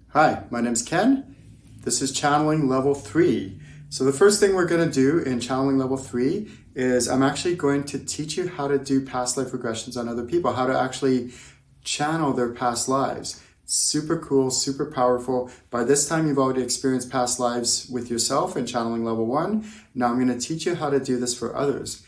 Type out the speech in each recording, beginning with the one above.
Hi, my name's Ken. This is channeling level 3. So the first thing we're going to do in channeling level 3 is I'm actually going to teach you how to do past life regressions on other people, how to actually channel their past lives. Super cool, super powerful. By this time, you've already experienced past lives with yourself in channeling level 1. Now I'm going to teach you how to do this for others.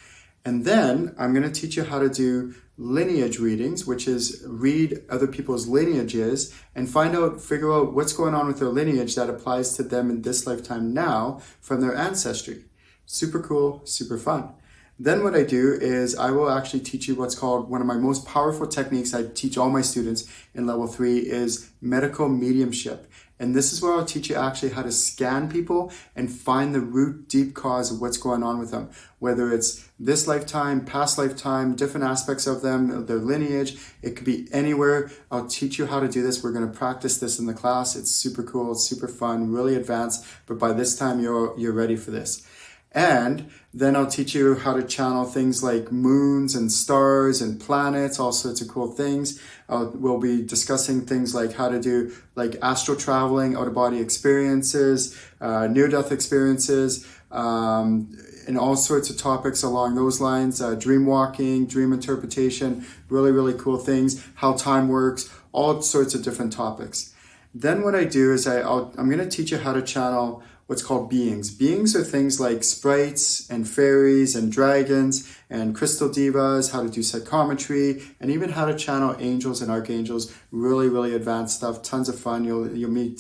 And then I'm going to teach you how to do lineage readings, which is read other people's lineages and figure out what's going on with their lineage that applies to them in this lifetime now from their ancestry. Super cool, super fun. Then what I do is I will actually teach you what's called one of my most powerful techniques I teach all my students in level 3 is medical mediumship. And this is where I'll teach you actually how to scan people and find the root deep cause of what's going on with them. Whether it's this lifetime, past lifetime, different aspects of them, their lineage, it could be anywhere. I'll teach you how to do this. We're going to practice this in the class. It's super cool, it's super fun, really advanced. But by this time, you're ready for this. And then I'll teach you how to channel things like moons and stars and planets, all sorts of cool things. We'll be discussing things like how to do like astral traveling, out-of-body experiences, near-death experiences, and all sorts of topics along those lines, dream walking, dream interpretation, really, really cool things, how time works, all sorts of different topics. Then what I do is I'm going to teach you how to channel what's called beings. Beings are things like sprites and fairies and dragons and crystal devas, how to do psychometry, and even how to channel angels and archangels. Really, really advanced stuff. Tons of fun. You'll meet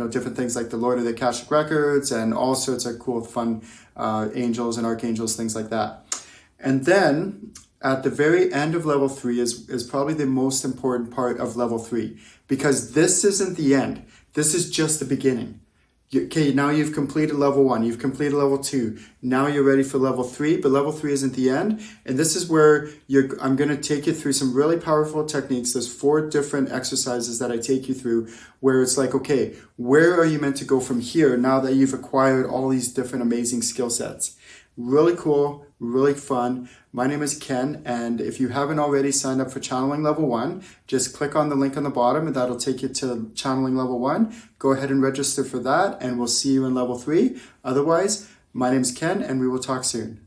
different things like the Lord of the Akashic Records and all sorts of cool, fun angels and archangels, things like that. And then at the very end of level 3 is probably the most important part of level 3, because this isn't the end. This is just the beginning. Okay, now you've completed level 1, you've completed level 2. Now you're ready for level 3, but level 3 isn't the end. And this is where I'm going to take you through some really powerful techniques. There's 4 different exercises that I take you through where it's like, okay, where are you meant to go from here now that you've acquired all these different amazing skill sets? Really cool, really fun. My name is Ken, and if you haven't already signed up for channeling level 1, just click on the link on the bottom and that'll take you to channeling level 1. Go ahead and register for that, and we'll see you in level 3. Otherwise, my name is Ken, and we will talk soon.